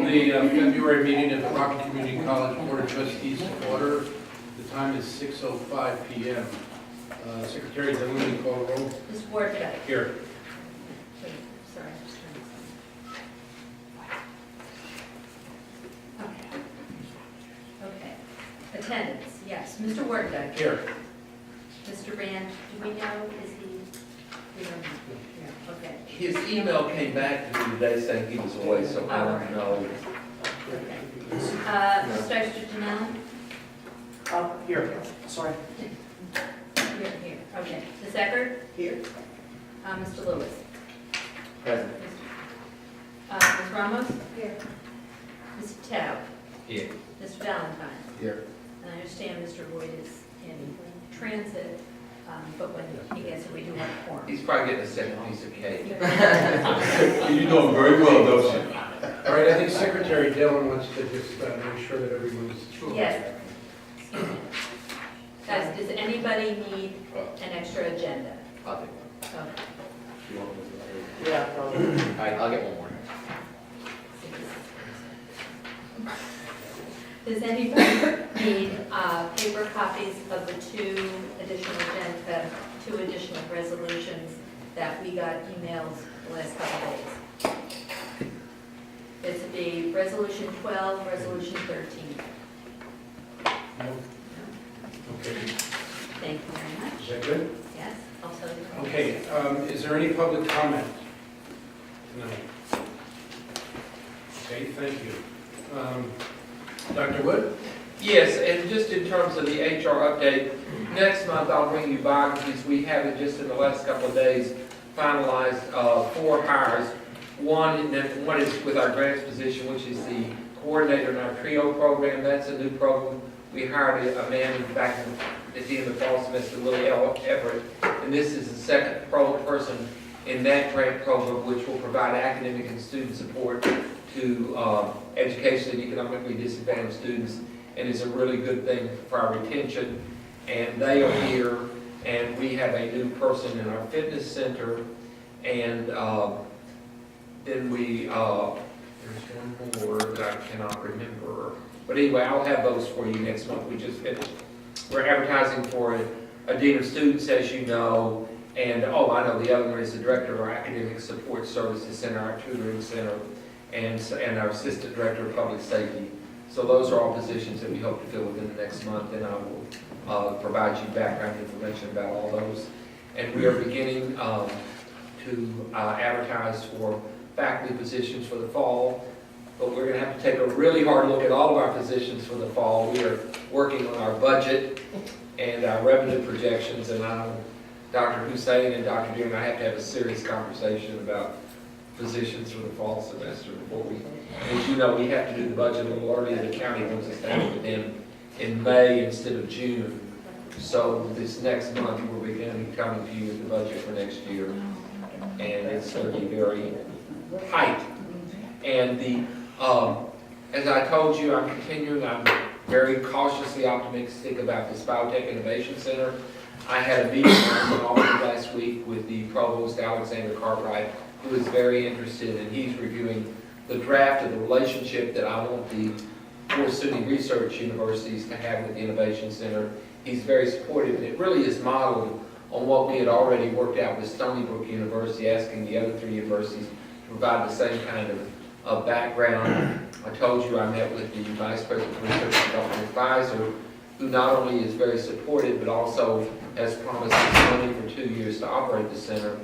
Call the February meeting of the Rockland Community College Board of Trustees to order. The time is 6:05 p.m. Secretary Dillon, call the roll. Ms. Ward, Here. wait, sorry, I'm just trying to sign. Okay. Attendance, yes. Mr. Wardbeck. Here. Mr. Rand, do we know, is he? We don't know. Yeah, okay. His email came back to me today saying he was away, so I don't know. Okay. Mr. Extra Here, sorry. Here. Okay. Ms. Eckert? Here. Mr. Lewis? Present. Ms. Ramos? Here. Mr. Tao? Here. Mr. Valentine? Here. And I understand Mr. Boyd is in transit, but when he gets it, we do have a quorum. He's probably getting a second piece of cake. You're doing very well, don't you? All right, I think Secretary Dillon wants to just make sure that everyone's. Yes. Excuse me. Guys, does anybody need an extra agenda? I'll take one. Okay. You want one? Yeah, probably. All right, I'll get one more. Does anybody need paper copies of the two additional resolutions that we got emails the last couple days? It's the Resolution 12, Resolution 13. No? Okay. Thank you very much. Is that good? Yes, I'll tell you. Okay, is there any public comment tonight? Okay, thank you. Dr. Wood? Yes, and just in terms of the HR update, next month I'll bring you by, because we haven't just in the last couple of days finalized 4 hires. One is with our grants position, which is the coordinator in our TRIO program. That's a new program. We hired a man back at the end of the fall semester, Willie Everett, and this is the second person in that grant program, which will provide academic and student support to educationally and economically disadvantaged students, and is a really good thing for our retention. And they are here, and we have a new person in our fitness center, and then we, there's one more that I cannot remember. But anyway, I'll have those for you next month. We just finished. We're advertising for a dean of students, as you know, and oh, I know the other one is the director of our academic support services center, our tutoring center, and our assistant director of public safety. So those are all positions that we hope to fill within the next month, and I will provide you background information about all those. And we are beginning to advertise for faculty positions for the fall, but we're going to have to take a really hard look at all of our positions for the fall. We are working on our budget and our revenue projections, and Dr. Hussein and Dr. Deere and I have to have a serious conversation about positions for the fall semester before we, as you know, we have to do the budget a little earlier. The county wants us to have it in May instead of June. So this next month, we're beginning coming to you with the budget for next year, and it's going to be very tight. And as I told you, I'm very cautiously optimistic about this Biotech Innovation Center. I had a meeting in Albany last week with the provost, Alexander Cartwright, who is very interested, and he's reviewing the draft of the relationship that I want the 4 SUNY research universities to have with the Innovation Center. He's very supportive, and it really is modeled on what we had already worked out with Stony Brook University, asking the other 3 universities to provide the same kind of background. I told you I met with the Vice President of Research and Government Advisor, who not only is very supportive, but also has promised us money for 2 years to operate the center.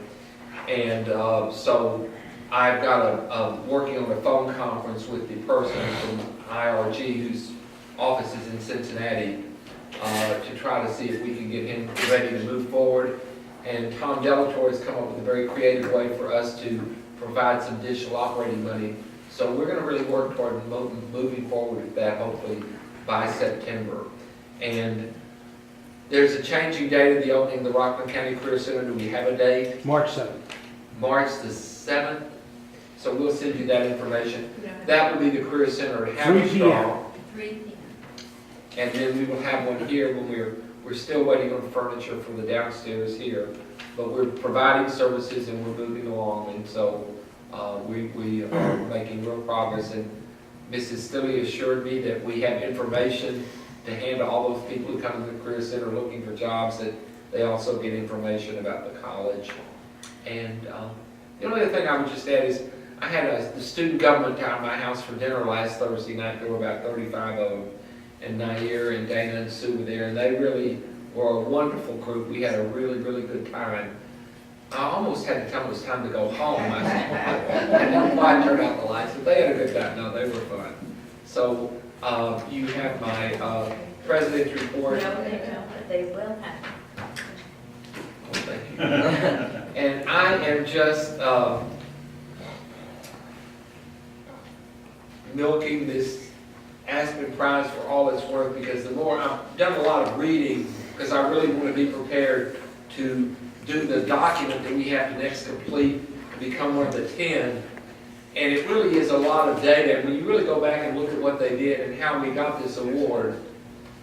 And so I've got working on a phone conference with the person from IRG, whose office is in Cincinnati, to try to see if we can get him ready to move forward. And Tom Delatorre has come up with a very creative way for us to provide some additional operating money. So we're going to really work toward moving forward with that, hopefully by September. And there's a changing date of the opening of the Rockland County Career Center. Do we have a date? March 7th. March the 7th. So we'll send you that information. That will be the Career Center at Haverstraw. 3 p.m. And then we will have one here when we're still waiting on furniture from the downstairs here. But we're providing services and we're moving along. And so we are making real progress. And Mrs. Stilley assured me that we have information to hand to all those people who come to the Career Center looking for jobs, that they also get information about the college. And the only other thing I would just add is, I had the student government down at my house for dinner last Thursday night. There were about 35 of them, and Nair and Dana and Sue were there, and they really were a wonderful group. We had a really, really good time. I almost had to tell them it was time to go home. I didn't quite turn out the lights, but they had a good time. No, they were fun. So you have my president's report. No, they don't, but they will have. Oh, thank you. And I am just milking this Aspen Prize for all it's worth, because the more, I've done a lot of reading, because I really want to be prepared to do the document that we have to next complete to become one of the 10. And it really is a lot of data. When you really go back and look at what they did and how we got this award,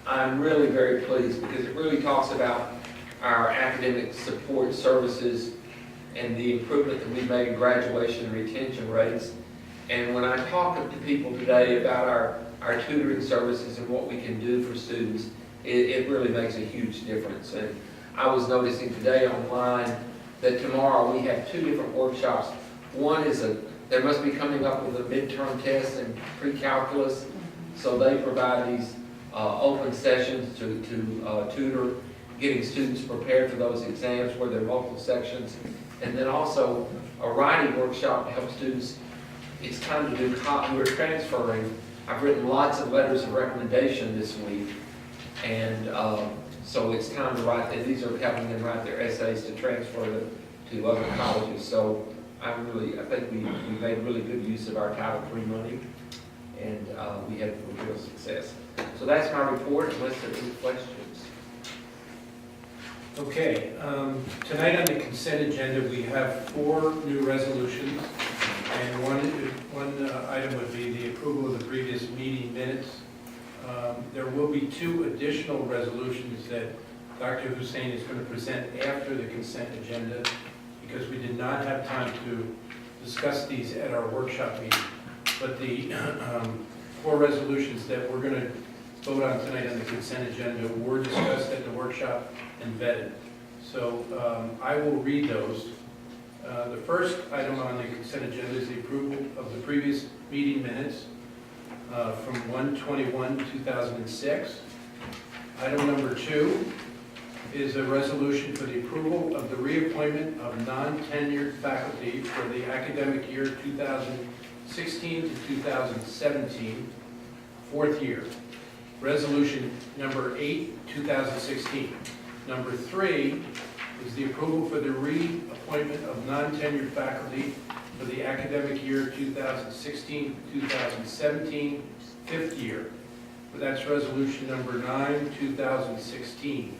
I'm really very pleased, because it really talks about our academic support services and the improvement that we've made in graduation and retention rates. And when I talk to people today about our tutoring services and what we can do for students, it really makes a huge difference. And I was noticing today online that tomorrow we have 2 different workshops. One is they must be coming up with a midterm test and pre-calculus, so they provide these open sessions to tutor, getting students prepared for those exams where there are multiple sections. And then also a writing workshop to help students. It's time to do, we're transferring. I've written lots of letters of recommendation this week, and so it's time to write, and these are helping them write their essays to transfer to other colleges. So I think we made really good use of our Title III money, and we had real success. So that's my report, unless there are any questions. Okay, tonight on the consent agenda, we have 4 new resolutions, and one item would be the approval of the previous meeting minutes. There will be 2 additional resolutions that Dr. Hussein is going to present after the consent agenda, because we did not have time to discuss these at our workshop meeting. But the 4 resolutions that we're going to vote on tonight on the consent agenda were discussed at the workshop and vetted. So I will read those. The first item on the consent agenda is the approval of the previous meeting minutes from 1/21/2006. Item number 2 is a resolution for the approval of the reappointment of non-tenured faculty for the academic year 2016 to 2017, 4th year. Resolution number 8, 2016. Number 3 is the approval for the reappointment of non-tenured faculty for the academic year 2016 to 2017, 5th year. That's resolution number 9, 2016.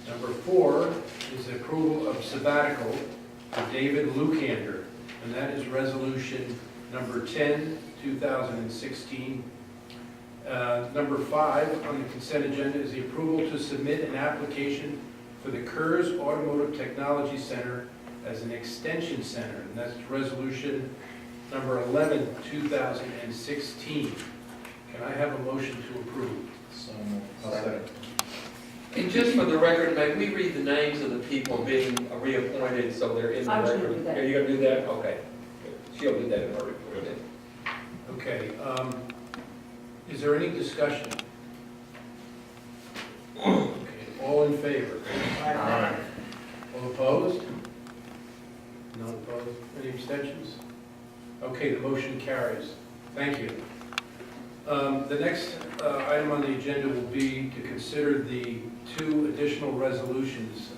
Number 4 is the approval of sabbatical for David Lucander, and that is resolution number 10, 2016. Number 5 on the consent agenda is the approval to submit an application for the Kurz Automotive Technology Center as an extension center, and that's resolution number 11, 2016. Can I have a motion to approve? And just for the record, may we read the names of the people being reappointed so they're in the I was record? gonna do that. Are you going to do that? Okay. She'll do that in her report then. Okay, is there any discussion? Okay, all in favor? Aye. All opposed? None opposed? Any abstentions? Okay, the motion carries. Thank you. The next item on the agenda will be to consider the 2 additional resolutions.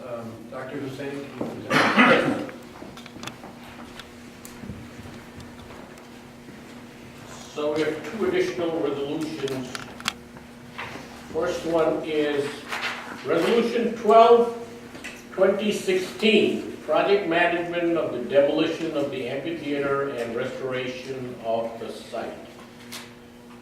Dr. Hussein, can you present? So we have 2 additional resolutions. First one is Resolution 12, 2016, Project Management of the Demolition of the Amphitheater and Restoration of the Site.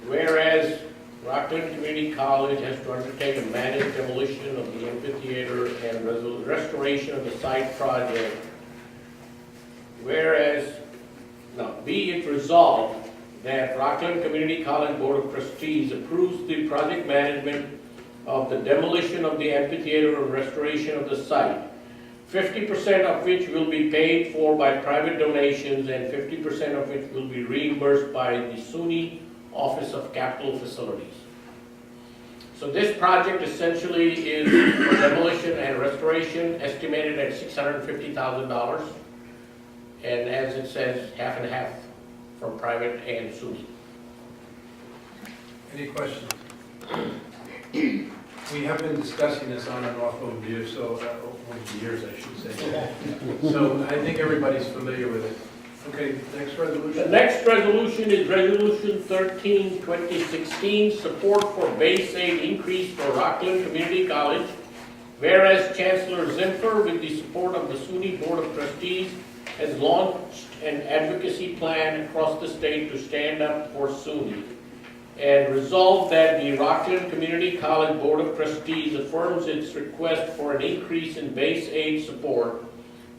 Whereas Rockland Community College has to undertake a managed demolition of the amphitheater and restoration of the site project. Whereas, now, be it resolved that Rockland Community College Board of Trustees approves the project management of the demolition of the amphitheater and restoration of the site, 50% of which will be paid for by private donations and 50% of it will be reimbursed by the SUNY Office of Capital Facilities. So this project essentially is for demolition and restoration, estimated at $650,000. And as it says, half and half from private and SUNY. Any questions? We have been discussing this on and off over the years, over the years, I should say. So I think everybody's familiar with it. Okay, next The resolution. next resolution is Resolution 13, 2016, support for base aid increase for Rockland Community College. Whereas Chancellor Zimfer, with the support of the SUNY Board of Trustees, has launched an advocacy plan across the state to stand up for SUNY. And resolved that the Rockland Community College Board of Trustees affirms its request for an increase in base aid support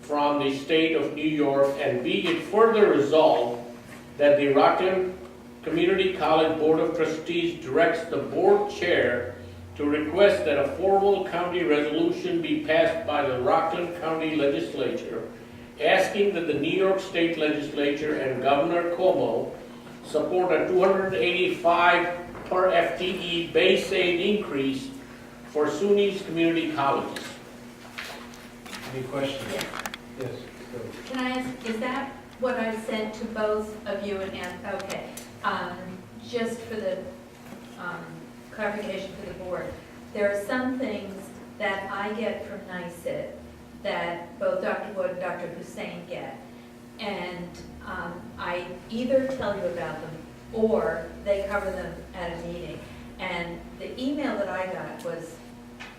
from the state of New York, and be it further resolved that the Rockland Community College Board of Trustees directs the board chair to request that a formal county resolution be passed by the Rockland County Legislature, asking that the New York State Legislature and Governor Cuomo support a $285 per FTE base aid increase for SUNY's community colleges. Any questions? Yes. Yes, go. Can I ask, is that what I sent to both of you and Ann? Okay. Just for the clarification for the board, there are some things that I get from NICET that both Dr. Wood and Dr. Hussein get. And I either tell you about them or they cover them at a meeting. And the email that I got was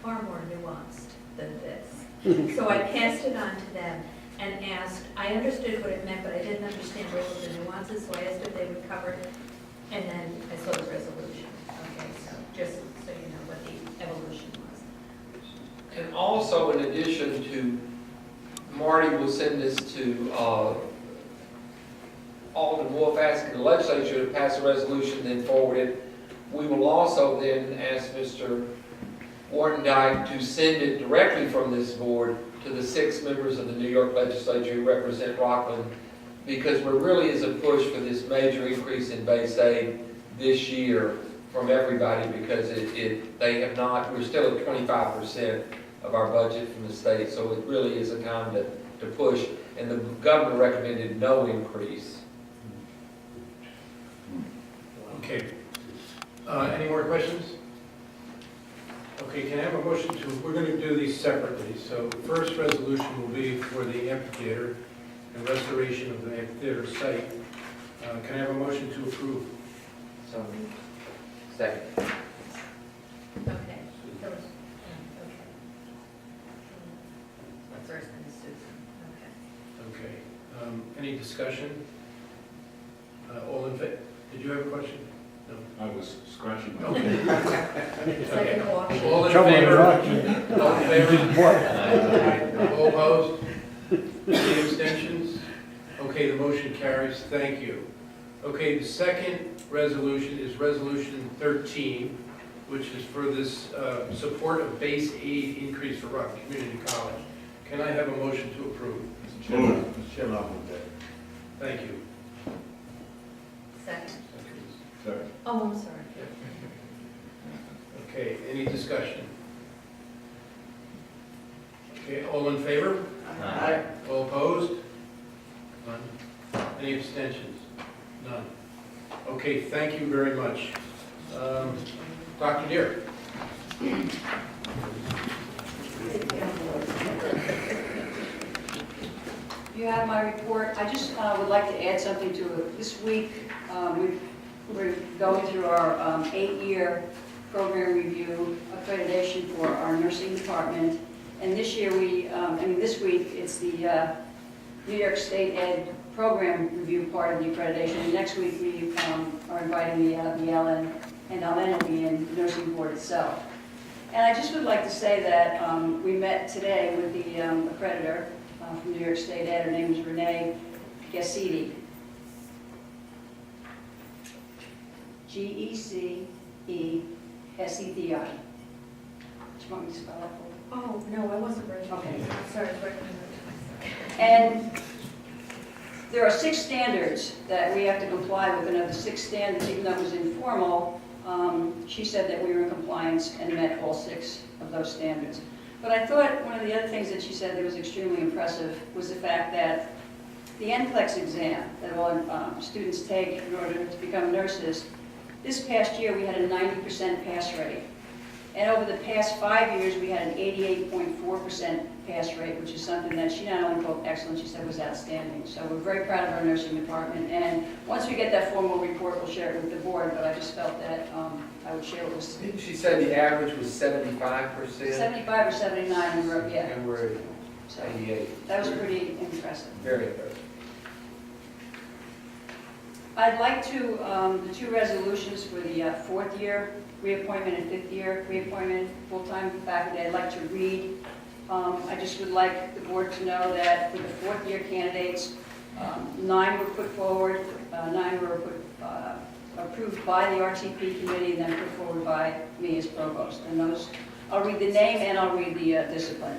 far more nuanced than this. So I passed it on to them and asked, I understood what it meant, but I didn't understand all of the nuances, so I asked if they would cover it. And then I saw the resolution. Okay, so just so you know what the evolution was. And also, in addition to, Marty will send this to Alderman Wolf asking the legislature to pass a resolution, then forward it. We will also then ask Mr. Wartendijk to send it directly from this board to the 6 members of the New York legislature who represent Rockland, because there really is a push for this major increase in base aid this year from everybody, because they have not, we're still at 25% of our budget from the state, so it really is a time to push, and the governor recommended no increase. Okay. Any more questions? Okay, can I have a motion to, we're going to do these separately. So the first resolution will be for the amphitheater and restoration of the amphitheater site. Can I have a motion to approve? So, second. Okay. So, okay. First one is Susan. Okay. Okay. Any discussion? All in favor? Did you have a question? No. I was scratching my Okay. Second option. All in favor? All in favor? All opposed? Any abstentions? Okay, the motion carries. Thank you. Okay, the second resolution is Resolution 13, which is for this support of base aid increase for Rockland Community College. Can I have a motion to approve? Mr. Chairman, I'll move that. Thank you. Second. Sorry. Oh, I'm sorry. Okay, any discussion? Okay, all in favor? Aye. All opposed? None. Any abstentions? None. Okay, thank you very much. Dr. Deere? You have my report. I just would like to add something to it. This week, we're going through our 8-year program review accreditation for our nursing department. And this year, this week, it's the New York State Ed program review part of the accreditation. And next week, we are inviting the LN, and LN will be in the nursing board itself. And I just would like to say that we met today with the accreditor from New York State Ed. Her name is Renee Gassidi. G-E-C-E-S-E-D-I. Do you want me to spell that for you? Oh, no, I wasn't ready. Okay. Sorry, I was writing it. And there are 6 standards that we have to comply with, and of the 6 standards, even though it was informal, she said that we were in compliance and met all 6 of those standards. But I thought one of the other things that she said that was extremely impressive was the fact that the NCLEX exam that all students take in order to become nurses, this past year we had a 90% pass rate. And over the past 5 years, we had an 88.4% pass rate, which is something that she not only called excellent, she said was outstanding. So we're very proud of our nursing department. And once we get that formal report, we'll share it with the board, but I just felt that I would share what was Didn't she say the average was 75%? 75 or 79, we were, yeah. And we're So at 88. that was pretty impressive. Very impressive. I'd like to, the 2 resolutions for the 4th year reappointment and 5th year reappointment, full-time faculty, I'd like to read. I just would like the board to know that for the 4th year candidates, 9 were put forward, 9 were approved by the RTP committee and then put forward by me as provost. And those, I'll read the name and I'll read the discipline.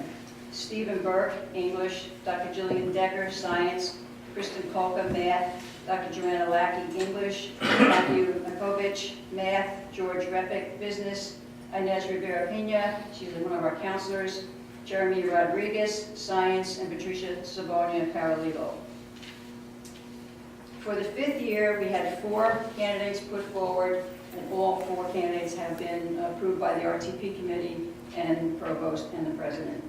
Stephen Burke, English, Dr. Jillian Decker, Science, Kristen Kolka, Math, Dr. Joanna Lackey, English, Matthew Makovich, Math, George Repick, Business, Inez Rivera-Pena, she's one of our counselors, Jeremy Rodriguez, Science, and Patricia Sabonia, Paralegal. For the 5th year, we had 4 candidates put forward, and all 4 candidates have been approved by the RTP committee and the provost and the president.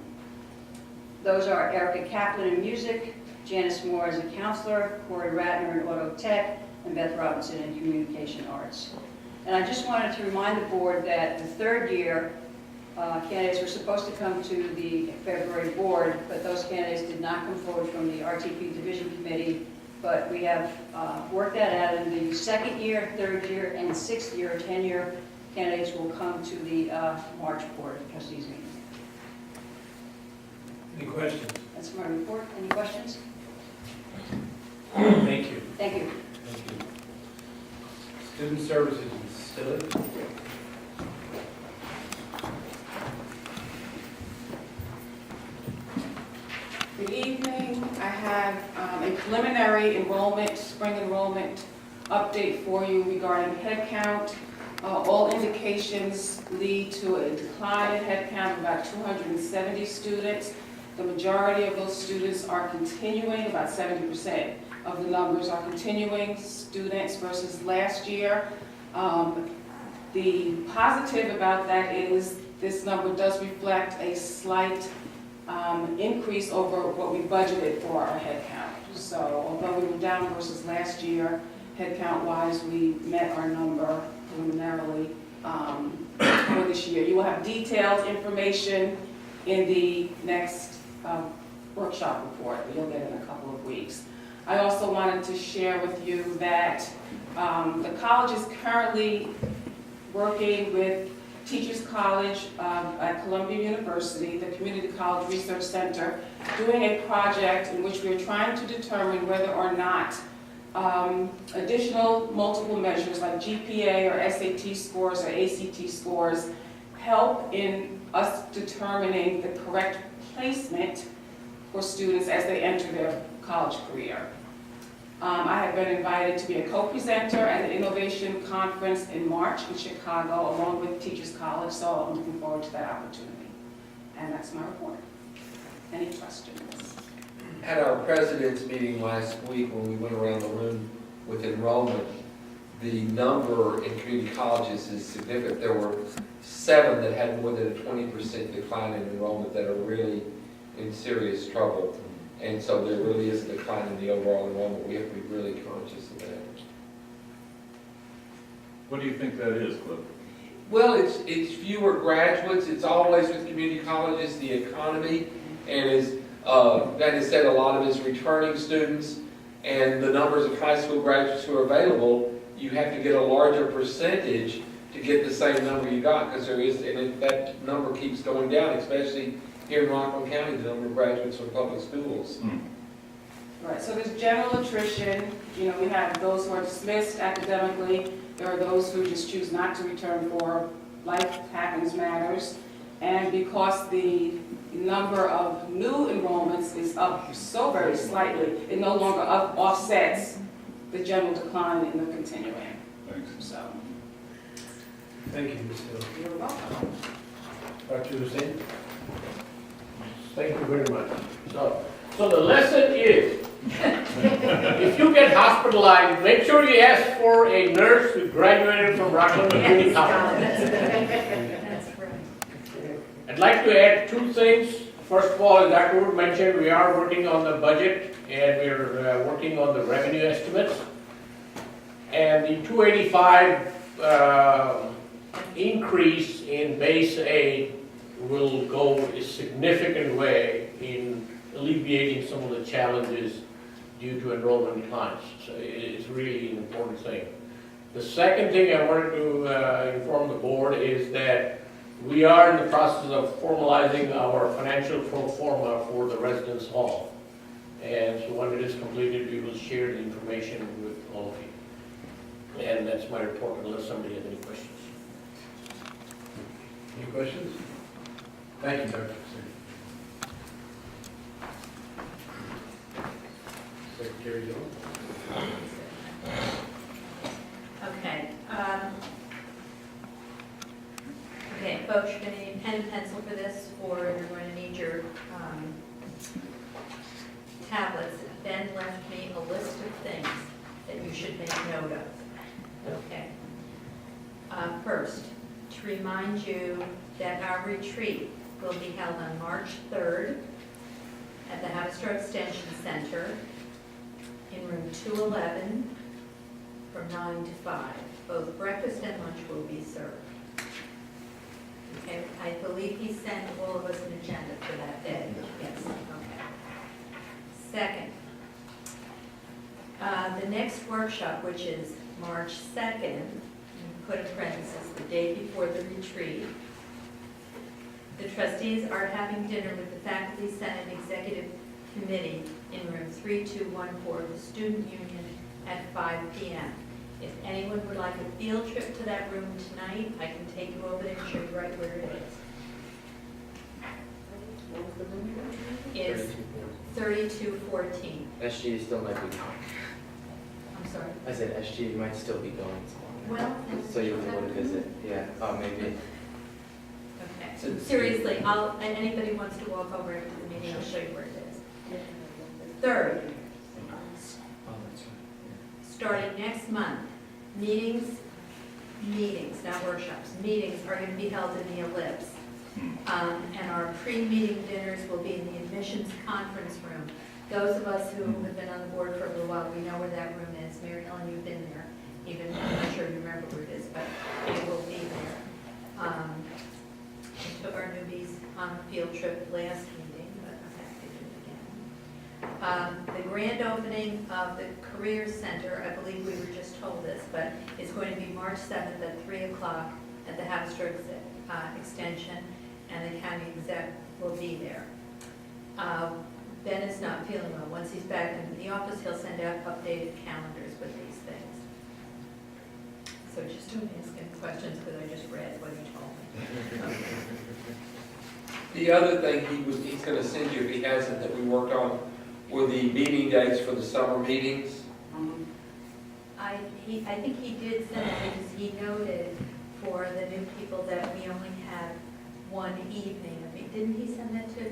Those are Erica Kaplan in music, Janice Moore as a counselor, Corey Ratner in auto tech, and Beth Robinson in communication arts. And I just wanted to remind the board that the 3rd year candidates were supposed to come to the February board, but those candidates did not come forward from the RTP division committee. But we have worked that out, and the 2nd year, 3rd year, and 6th year, 10-year candidates will come to the March board of trustees meeting. Any questions? That's my report. Any questions? Thank you. Thank you. Thank you. Student services, Ms. Stilley. Good evening. I have a preliminary enrollment, spring enrollment update for you regarding headcount. All indications lead to a decline in headcount of about 270 students. The majority of those students are continuing, about 70% of the numbers are continuing students versus last year. The positive about that is this number does reflect a slight increase over what we budgeted for our headcount. So although we were down versus last year, headcount-wise, we met our number preliminarily for this year. You will have detailed information in the next workshop report that you'll get in a couple of weeks. I also wanted to share with you that the college is currently working with Teachers College at Columbia University, the Community College Research Center, doing a project in which we are trying to determine whether or not additional multiple measures like GPA or SAT scores or ACT scores help in us determining the correct placement for students as they enter their college career. I have been invited to be a co-presenter at the Innovation Conference in March in Chicago, along with Teachers College, so I'm looking forward to that opportunity. And that's my report. Any questions? At our president's meeting last week, when we went around the room with enrollment, the number in community colleges is significant. There were 7 that had more than a 20% decline in enrollment that are really in serious trouble. And so there really is a decline in the overall enrollment. We have to be really conscious of that. What do you think that is, Cliff? Well, it's fewer graduates. It's always with community colleges, the economy, and as that is said, a lot of it is returning students, and the numbers of high school graduates who are available, you have to get a larger percentage to get the same number you got, because there is, and if that number keeps going down, especially here in Rockland County, the number of graduates from public schools. Right, so there's general attrition. You know, we have those who are dismissed academically, There are those who just choose not to return for life happens matters. And because the number of new enrollments is up so very slightly, it no longer offsets the general decline in the continuing. Thanks. So, Thank you, Ms. Hill. you're welcome. Dr. Hussein? Thank you very much. So the lesson is, if you get hospitalized, make sure you ask for a nurse who graduated from Rockland Community College. That's right. I'd like to add two things. First of all, as Dr. Wood mentioned, we are working on the budget and we're working on the revenue estimates. And the 285 increase in base aid will go a significant way in alleviating some of the challenges due to enrollment declines. So it's really an important thing. The second thing I wanted to inform the board is that we are in the process of formalizing our financial pro forma for the residence hall. And so when it is completed, we will share the information with all of you. And that's my report, unless somebody has any questions. Any questions? Thank you, Dr. Hussein. Secretary Jones? Okay. Okay, folks, you're gonna need pen and pencil for this, or you're going to need your tablets. Ben left me a list of things that you should make note of. Okay. First, to remind you that our retreat will be held on March 3rd at the Havister Extension Center in room 211 from 9 to 5. Both breakfast and lunch will be served. Okay, I believe he sent all of us an agenda for that day. Yes, okay. Second, the next workshop, which is March 2nd, put in parentheses, the day before the retreat, the trustees are having dinner with the Faculty Senate Executive Committee in room 3214 of the Student Union at 5 p.m. If anyone would like a field trip to that room tonight, I can take you over there and show you right where it is. It's 3214. SG still might be going. I'm sorry. I said SG might still be going. Well, So you'll be able to visit. Yeah. Oh, maybe. okay. Seriously, and anybody wants to walk over after the meeting, I'll show you where it is. Third, Oh, that's right. starting next month, meetings, not workshops, meetings are going to be held in the Ellipse. And our pre-meeting dinners will be in the admissions conference room. Those of us who have been on the board for a little while, we know where that room is. Mary Ellen, you've been there. Even, I'm not sure you remember where it is, but it will be there. We took our newbies on a field trip last meeting, but I'm happy to do it again. The grand opening of the Career Center, I believe we were just told this, but it's going to be March 7th at 3 o'clock at the Havister Extension, and the county exec will be there. Ben is not feeling well. Once he's back in the office, he'll send out updated calendars with these things. So just don't ask any questions, because I just read what he told me. Okay. The other thing he's gonna send you, if he hasn't, that we worked on, were the meeting dates for the summer meetings. I think he did send it, because he noted for the new people that we only have one evening. Didn't he send that to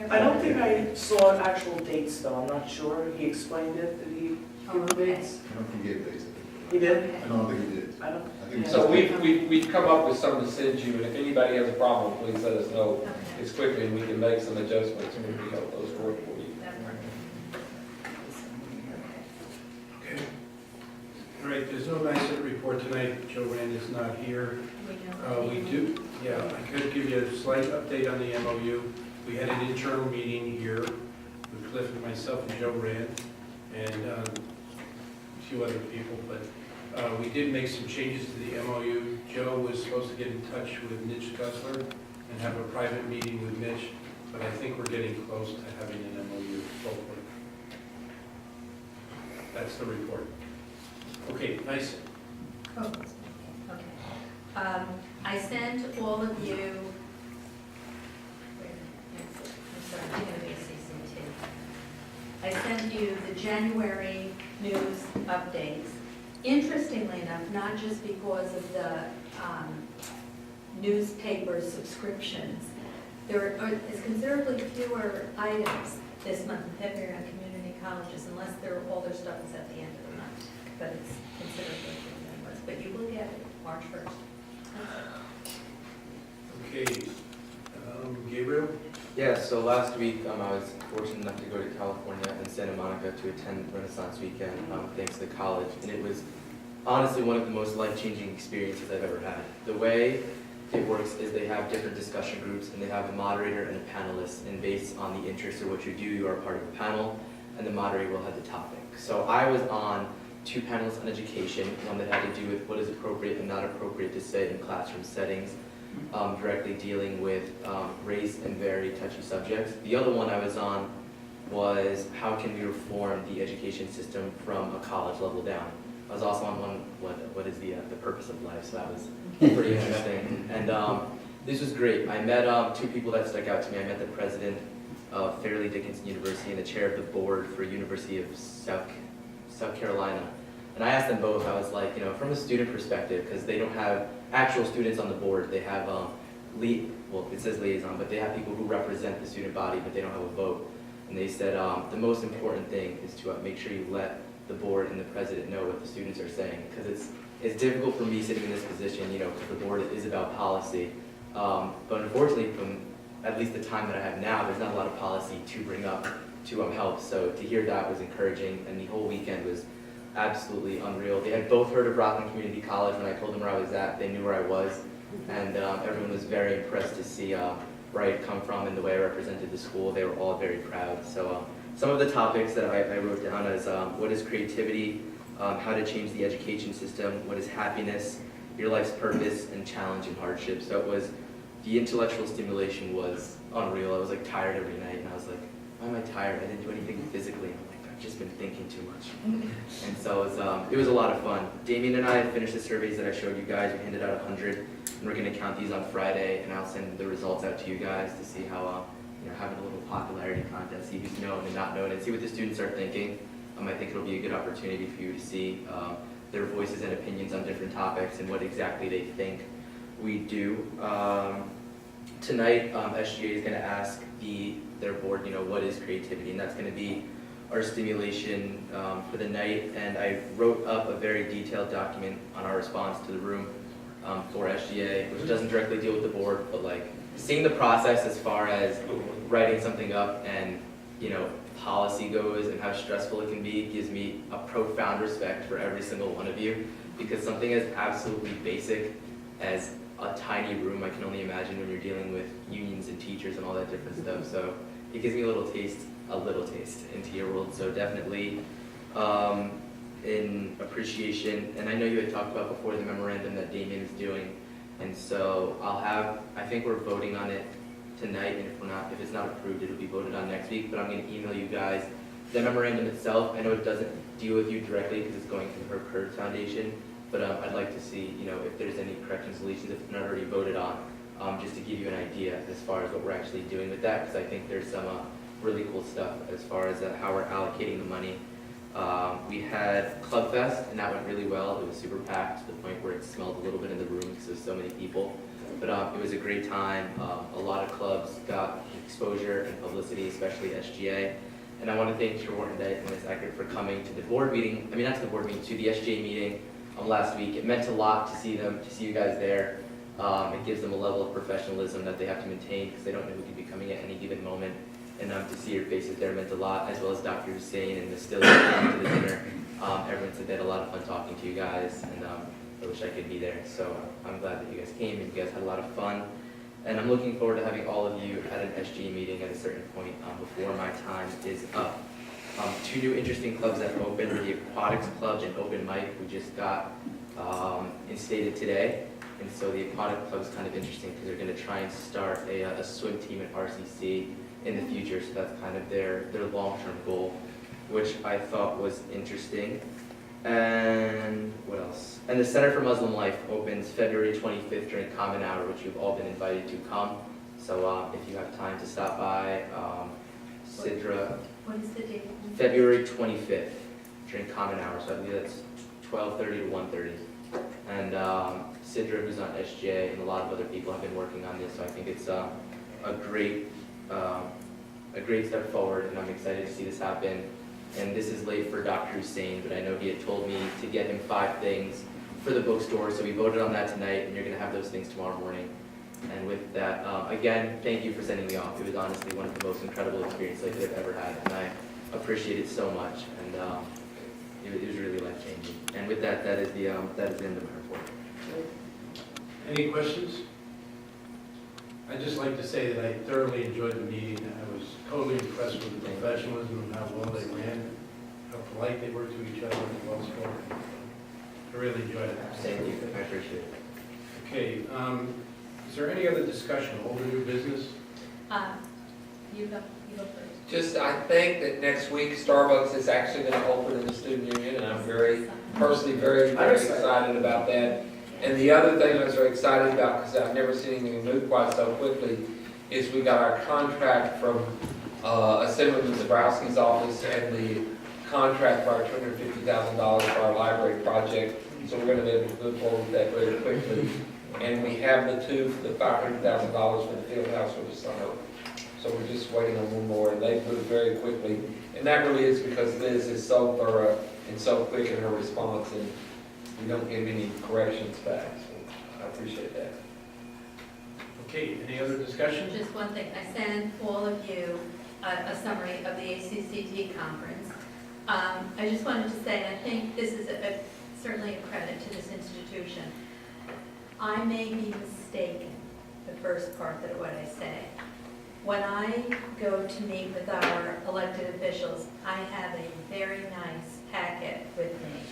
everyone? I don't think I saw actual dates though, I'm not sure. He explained it, did he give the Okay. dates? I don't think he gave dates. He did? Okay. I don't think he did. I don't, I think he So just- we've come up with some to send you, and if anybody has a problem, please let us know Okay. as quickly, and we can make some adjustments, and we help those work for you. That worked. Okay. All right, there's no nice report tonight. Joe Rand is not here. We know. We do, yeah, I could give you a slight update on the MOU. We had an internal meeting here with Cliff and myself and Joe Rand and a few other people, but we did make some changes to the MOU. Joe was supposed to get in touch with Mitch Gussler and have a private meeting with Mitch, but I think we're getting close to having an MOU, hopefully. That's the report. Okay, nice. Oh, okay. I sent all of you, wait a minute, I'm sorry, I'm going to be CCT. I sent you the January news updates. Interestingly enough, not just because of the newspaper subscriptions, there is considerably fewer items this month in February on community colleges, unless all their stuff is at the end of the month. But it's considerably fewer than it was. But you will get it March 1st. Okay. Gabriel? Yeah, so last week I was fortunate enough to go to California and Santa Monica to attend Renaissance Weekend thanks to the college. And it was honestly one of the most life-changing experiences I've ever had. The way it works is they have different discussion groups and they have a moderator and a panelist, and based on the interest of what you do, you are part of the panel and the moderator will have the topic. So I was on 2 panels on education, one that had to do with what is appropriate and not appropriate to say in classroom settings, directly dealing with race and very touchy subjects. The other one I was on was how can we reform the education system from a college level down. I was also on one, what is the purpose of life, so that was pretty interesting. And this was great. I met 2 people that stuck out to me. I met the president of Fairleigh Dickinson University and the chair of the board for University of South Carolina. And I asked them both, I was like, from a student perspective, because they don't have actual students on the board, they have, well, it says liaison, but they have people who represent the student body, but they don't have a vote. And they said the most important thing is to make sure you let the board and the president know what the students are saying, because it's difficult for me sitting in this position, because the board is about policy. But unfortunately, from at least the time that I have now, there's not a lot of policy to bring up to help. So to hear that was encouraging, and the whole weekend was absolutely unreal. They had both heard of Rockland Community College. When I told them where I was at, they knew where I was, and everyone was very impressed to see where I had come from and the way I represented the school. They were all very proud. So some of the topics that I wrote down is what is creativity, how to change the education system, what is happiness, your life's purpose, and challenge and hardship. So it was, the intellectual stimulation was unreal. I was like tired every night, and I was like, why am I tired? I didn't do anything physically. I'm like, I've just been thinking too much. And so it was a lot of fun. Damien and I finished the surveys that I showed you guys. We handed out 100, and we're going to count these on Friday, and I'll send the results out to you guys to see how, having a little popularity contest, see who's known and not known, and see what the students are thinking. I think it'll be a good opportunity for you to see their voices and opinions on different topics and what exactly they think we do. Tonight, SGA is going to ask their board, what is creativity, and that's going to be our stimulation for the night. And I wrote up a very detailed document on our response to the room for SGA, which doesn't directly deal with the board, but like seeing the process as far as writing something up and policy goes and how stressful it can be gives me a profound respect for every single one of you, because something as absolutely basic as a tiny room, I can only imagine when you're dealing with unions and teachers and all that different stuff. So it gives me a little taste into your world. So definitely in appreciation, and I know you had talked about before the memorandum that Damien is doing, and so I think we're voting on it tonight, and if it's not approved, it'll be voted on next week, but I'm going to email you guys the memorandum itself. I know it doesn't deal with you directly because it's going through her Kurd Foundation, but I'd like to see, if there's any corrections, deletions, if it's not already voted on, just to give you an idea as far as what we're actually doing with that, because I think there's some really cool stuff as far as how we're allocating the money. We had Club Fest, and that went really well. It was super packed to the point where it smelled a little bit in the room because there's so many people. But it was a great time. A lot of clubs got exposure and publicity, especially SGA. And I want to thank Sherwart and Ms. Eckert for coming to the board meeting, to the SGA meeting last week. It meant a lot to see you guys there. It gives them a level of professionalism that they have to maintain because they don't know who could be coming at any given moment. And to see your faces there meant a lot, as well as Dr. Hussein and Ms. Stiller coming to the dinner. Everyone said they had a lot of fun talking to you guys, and I wish I could be there. So I'm glad that you guys came and you guys had a lot of fun. And I'm looking forward to having all of you at an SGA meeting at a certain point before my time is up. 2 new interesting clubs that opened, the Aquatics Club and Open Mic, we just got instated today. And so the Aquatic Club is kind of interesting because they're going to try and start a swim team at RCC in the future. So that's kind of their long-term goal, which I thought was interesting. And what else? And the Center for Muslim Life opens February 25th during Common Hour, which you've all been invited to come. So if you have time to stop by, Sidra, What is the date? February 25th during Common Hour, so I believe that's 12:30 to 1:30. And Sidra, who's on SGA, and a lot of other people have been working on this, so I think it's a great step forward, and I'm excited to see this happen. And this is late for Dr. Hussein, but I know he had told me to get him 5 things for the bookstore, so we voted on that tonight, and you're going to have those things tomorrow morning. And with that, again, thank you for sending me off. It was honestly one of the most incredible experiences I could have ever had, and I appreciate it so much, and it was really life-changing. And with that, that is the end of my report. Any questions? I'd just like to say that I thoroughly enjoyed the meeting. I was totally impressed with the professionalism and how well they ran, how polite they were to each other, and well spoken. I really enjoyed it. Thank you, I appreciate it. Okay, is there any other discussion, old or new business? You go first. Just, I think that next week Starbucks is actually going to open in the student union, and I'm personally very excited about that. And the other thing I was very excited about, because I've never seen anything move quite so quickly, is we got our contract from Assemblyman Zabrowski's office and the contract for our $250,000 for our library project. So we're going to be able to move forward with that very quickly. And we have the 2 for the $500,000 for the field house for the summer. So we're just waiting on one more, and they've moved very quickly. And that really is because Liz is so thorough and so quick in her response, and we don't give any corrections back. So I appreciate that. Okay, any other discussion? Just one thing, I sent all of you a summary of the ACCT conference. I just wanted to say, I think this is certainly a credit to this institution. I may be mistaken, the first part of what I say. When I go to meet with our elected officials, I have a very nice packet with me.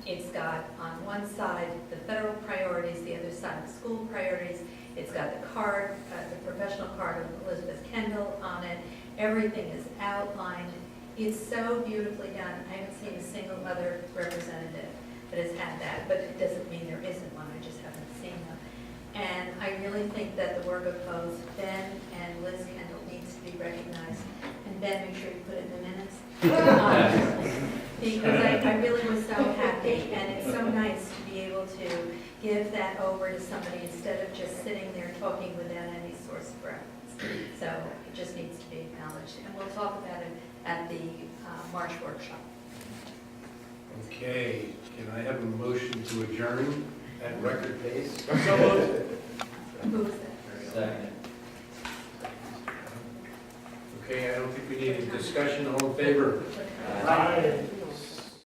It's got on one side the federal priorities, the other side the school priorities. It's got the card, the professional card of Elizabeth Kendall on it. Everything is outlined. It's so beautifully done. I haven't seen a single other representative that has had that, but it doesn't mean there isn't one. I just haven't seen them. And I really think that the work of both Ben and Liz Kendall needs to be recognized. And Ben, make sure you put it in the minutes. Because I really was so happy, and it's so nice to be able to give that over to somebody instead of just sitting there talking without any source of reference. So it just needs to be acknowledged. And we'll talk about it at the March workshop. Okay, can I have a motion to adjourn at record pace? Who was that? Second. Okay, I don't think we need a discussion. All in favor? Aye.